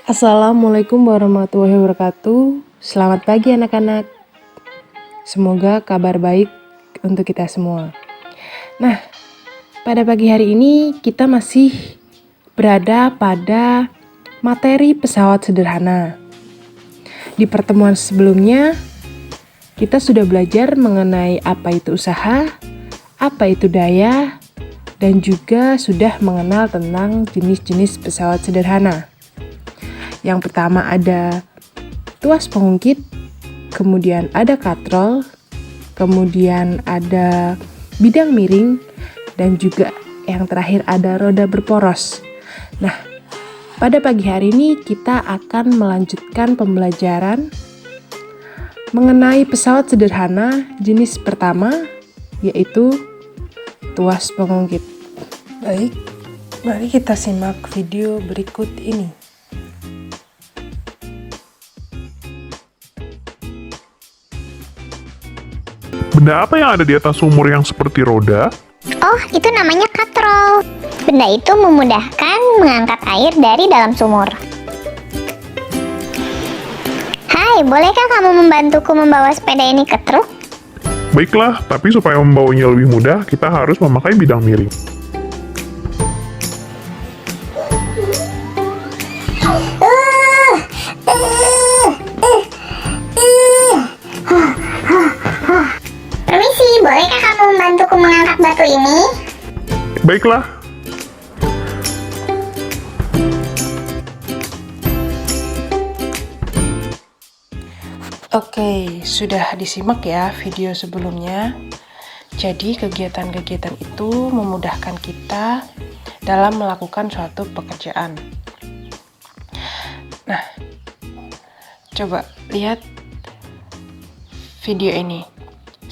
Assalamualaikum warahmatullahi wabarakatuh. Selamat pagi anak-anak. Semoga kabar baik untuk kita semua. Nah, pada pagi hari ini kita masih berada pada materi pesawat sederhana. Di pertemuan sebelumnya, kita sudah belajar mengenai apa itu usaha, apa itu daya, dan juga sudah mengenal tentang jenis-jenis pesawat sederhana. Yang pertama ada tuas pengungkit, kemudian ada katrol, kemudian ada bidang miring, dan juga yang terakhir ada roda berporos. Nah, pada pagi hari ini kita akan melanjutkan pembelajaran mengenai pesawat sederhana jenis pertama, yaitu tuas pengungkit. Baik, mari kita simak video berikut ini. Benda apa yang ada di atas sumur yang seperti roda? Oh, itu namanya katrol. Benda itu memudahkan mengangkat air dari dalam sumur. Hai, bolehkah kamu membantuku membawa sepeda ini ke truk? Baiklah, tapi supaya membawanya lebih mudah, kita harus memakai bidang miring. Permisi, bolehkah kamu membantuku mengangkat batu ini? Baiklah, Oke, sudah disimak ya video sebelumnya. Jadi kegiatan-kegiatan itu memudahkan kita dalam melakukan suatu pekerjaan. Nah, coba lihat video ini.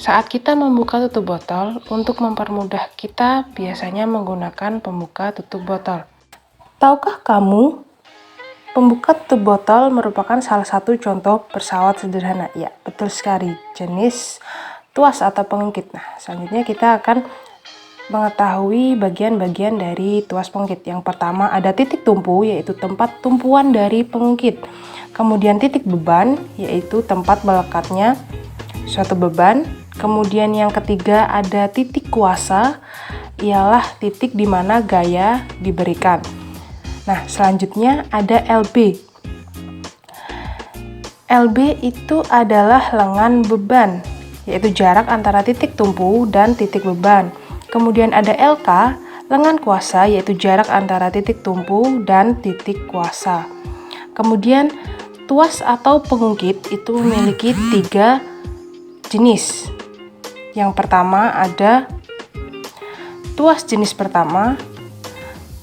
Saat kita membuka tutup botol, untuk mempermudah kita biasanya menggunakan pembuka tutup botol. Tahukah kamu, pembuka tutup botol merupakan salah satu contoh pesawat sederhana? Ya, betul sekali, jenis tuas atau pengungkit. Nah, selanjutnya kita akan mengetahui bagian-bagian dari tuas pengungkit. Yang pertama ada titik tumpu, yaitu tempat tumpuan dari pengungkit. Kemudian titik beban, yaitu tempat melekatnya suatu beban. Kemudian yang ketiga ada titik kuasa, ialah titik di mana gaya diberikan. Nah, selanjutnya ada LB. LB itu adalah lengan beban, yaitu jarak antara titik tumpu dan titik beban. Kemudian ada LK, lengan kuasa, yaitu jarak antara titik tumpu dan titik kuasa. Kemudian tuas atau pengungkit itu memiliki 3 jenis. Yang pertama ada tuas jenis pertama,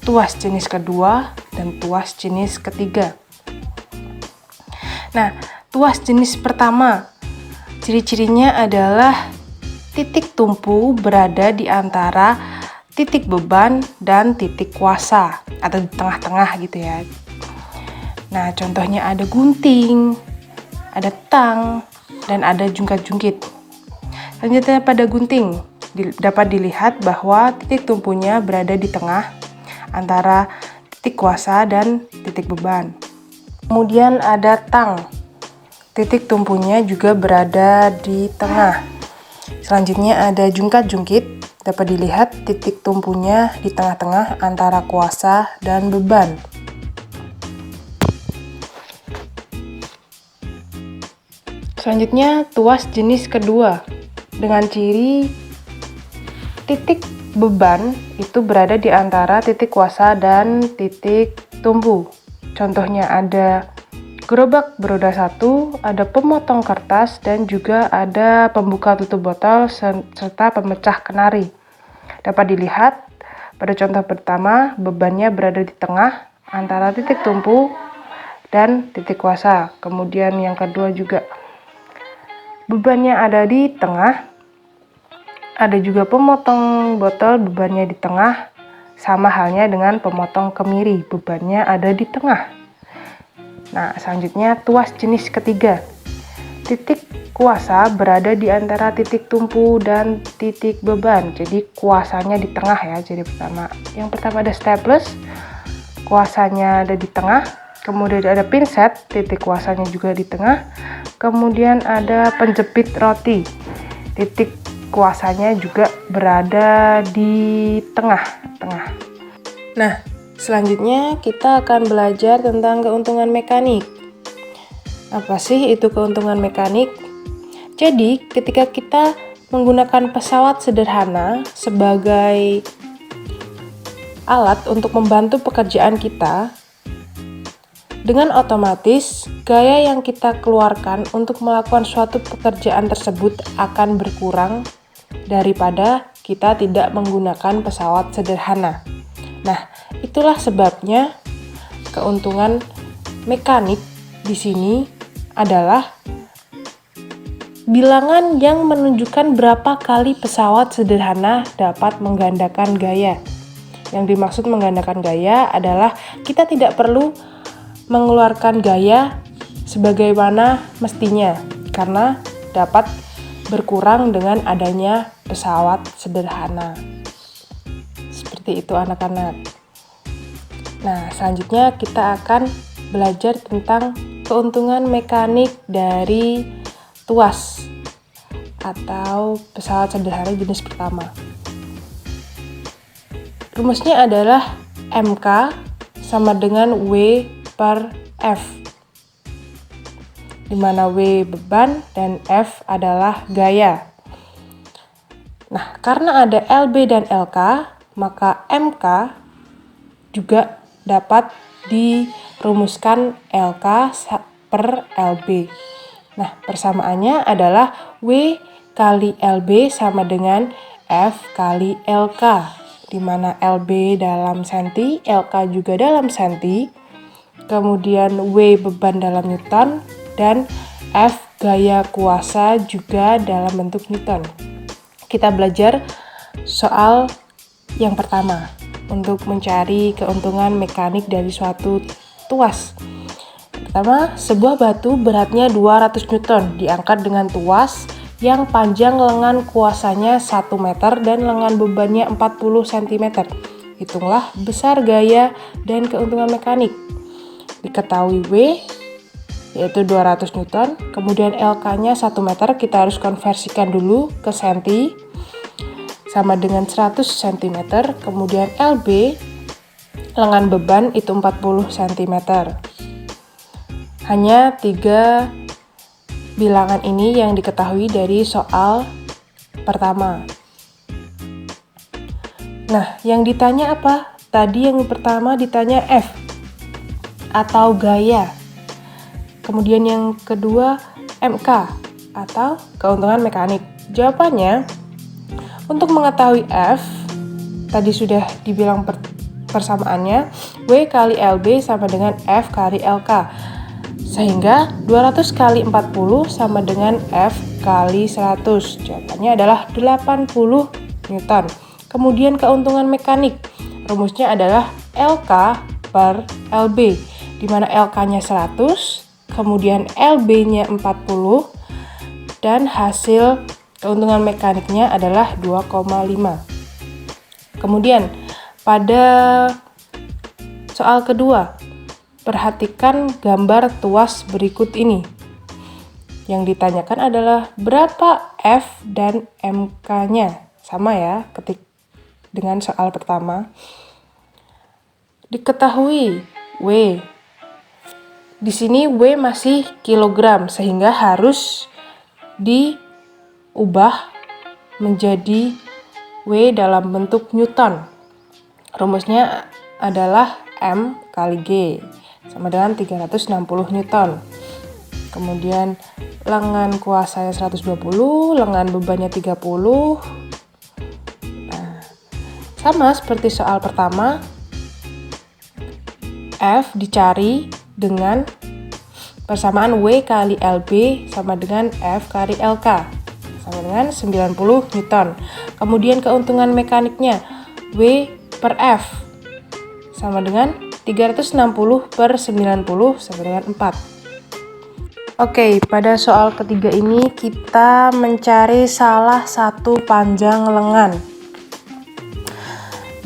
tuas jenis kedua, dan tuas jenis ketiga. Nah, tuas jenis pertama, ciri-cirinya adalah titik tumpu berada di antara titik beban dan titik kuasa, atau di tengah-tengah gitu ya. Nah, contohnya ada gunting, ada tang, dan ada jungkat-jungkit. Selanjutnya pada gunting, dapat dilihat bahwa titik tumpunya berada di tengah antara titik kuasa dan titik beban. Kemudian ada tang, titik tumpunya juga berada di tengah. Selanjutnya ada jungkat-jungkit, dapat dilihat titik tumpunya di tengah-tengah antara kuasa dan beban. Selanjutnya tuas jenis kedua, dengan ciri titik beban itu berada di antara titik kuasa dan titik tumpu. Contohnya ada gerobak beroda 1, ada pemotong kertas, dan juga ada pembuka tutup botol serta pemecah kenari. Dapat dilihat pada contoh pertama, bebannya berada di tengah antara titik tumpu dan titik kuasa. Kemudian yang kedua juga bebannya ada di tengah. Ada juga pemotong botol, bebannya di tengah. Sama halnya dengan pemotong kemiri, bebannya ada di tengah. Nah, selanjutnya tuas jenis ketiga. Titik kuasa berada di antara titik tumpu dan titik beban. Jadi kuasanya di tengah ya. Jadi yang pertama ada staples, kuasanya ada di tengah. Kemudian ada pinset, titik kuasanya juga di tengah. Kemudian ada penjepit roti, titik kuasanya juga berada di tengah-tengah. Nah, selanjutnya kita akan belajar tentang keuntungan mekanik. Apa sih itu keuntungan mekanik? Jadi, ketika kita menggunakan pesawat sederhana sebagai alat untuk membantu pekerjaan kita, dengan otomatis gaya yang kita keluarkan untuk melakukan suatu pekerjaan tersebut akan berkurang daripada kita tidak menggunakan pesawat sederhana. Nah, itulah sebabnya keuntungan mekanik di sini adalah bilangan yang menunjukkan berapa kali pesawat sederhana dapat menggandakan gaya. Yang dimaksud menggandakan gaya adalah kita tidak perlu mengeluarkan gaya sebagaimana mestinya karena dapat berkurang dengan adanya pesawat sederhana. Seperti itu anak-anak. Nah, selanjutnya kita akan belajar tentang keuntungan mekanik dari tuas atau pesawat sederhana jenis pertama. Rumusnya adalah MK sama dengan W per F, di mana W beban dan F adalah gaya. Nah, karena ada LB dan LK, maka MK juga dapat dirumuskan LK per LB. Nah, persamaannya adalah W kali LB sama dengan F kali LK, di mana LB dalam senti, LK juga dalam senti. Kemudian W beban dalam Newton dan F gaya kuasa juga dalam bentuk Newton. Kita belajar soal yang pertama untuk mencari keuntungan mekanik dari suatu tuas. Pertama, sebuah batu beratnya 200 Newton diangkat dengan tuas yang panjang lengan kuasanya 1 meter dan lengan bebannya 40 cm. Hitunglah besar gaya dan keuntungan mekanik. Diketahui W yaitu 200 Newton, kemudian LK-nya 1 meter, kita harus konversikan dulu ke senti, sama dengan 100 cm, kemudian LB, lengan beban itu 40 cm. Hanya 3 bilangan ini yang diketahui dari soal pertama. Nah, yang ditanya apa? Tadi yang pertama ditanya F atau gaya. Kemudian yang kedua MK atau keuntungan mekanik. Jawabannya, untuk mengetahui F, tadi sudah dibilang persamaannya, W kali LB sama dengan F kali LK. Sehingga 200 kali 40 sama dengan F kali 100. Jawabannya adalah 80 Newton. Kemudian keuntungan mekanik. Rumusnya adalah LK per LB. Di mana LK-nya 100, kemudian LB-nya 40, dan hasil keuntungan mekaniknya adalah 2,5. Kemudian, pada soal kedua, perhatikan gambar tuas berikut ini. Yang ditanyakan adalah berapa F dan MK-nya. Sama ya, ketik dengan soal pertama. Diketahui W. Di sini W masih kilogram, sehingga harus diubah menjadi W dalam bentuk Newton. Rumusnya adalah M kali G, sama dengan 360 Newton. Kemudian lengan kuasanya 120, lengan bebannya 30. Nah, sama seperti soal pertama, F dicari dengan persamaan W kali LB sama dengan F kali LK, sama dengan 90 Newton. Kemudian keuntungan mekaniknya, W per F sama dengan 360 per 90 sama dengan 4. Oke, pada soal ketiga ini kita mencari salah satu panjang lengan.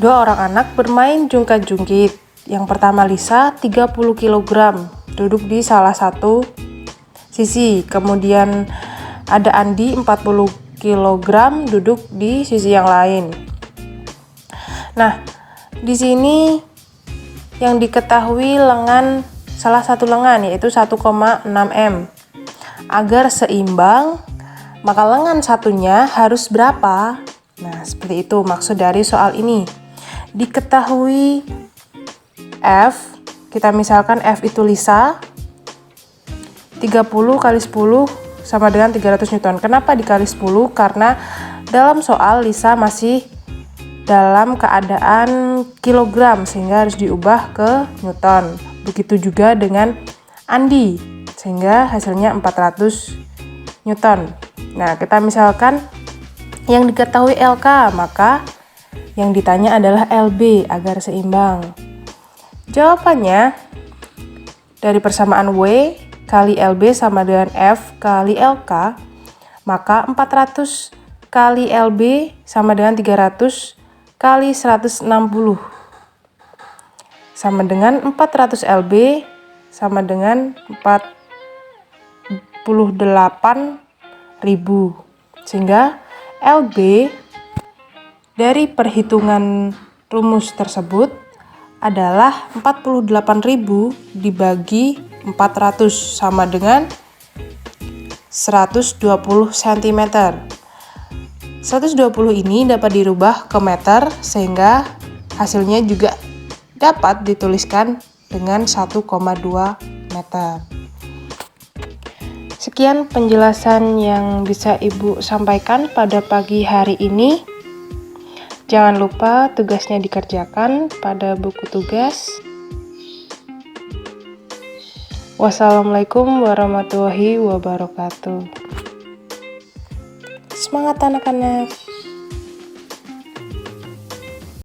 2 orang anak bermain jungkat-jungkit. Yang pertama Lisa 30 kg duduk di salah satu sisi. Kemudian ada Andi 40 kg duduk di sisi yang lain. Nah, di sini yang diketahui lengan salah satu lengan yaitu 1,6 m. Agar seimbang, maka lengan satunya harus berapa? Nah, seperti itu maksud dari soal ini. Diketahui F, kita misalkan F itu Lisa, 30 kali 10 sama dengan 300 Newton. Kenapa dikali 10? Karena dalam soal Lisa masih dalam keadaan kilogram sehingga harus diubah ke Newton. Begitu juga dengan Andi sehingga hasilnya 400 Newton. Nah, kita misalkan yang diketahui LK, maka yang ditanya adalah LB agar seimbang. Jawabannya dari persamaan W kali LB sama dengan F kali LK, maka 400 kali LB sama dengan 300 kali 160 sama dengan 400 LB sama dengan 48.000, sehingga LB dari perhitungan rumus tersebut adalah 48.000 dibagi 400 sama dengan 120 cm. 120 ini dapat dirubah ke meter sehingga hasilnya juga dapat dituliskan dengan 1,2 meter. Sekian penjelasan yang bisa Ibu sampaikan pada pagi hari ini. Jangan lupa tugasnya dikerjakan pada buku tugas. Wassalamualaikum warahmatullahi wabarakatuh. Semangat anak-anak!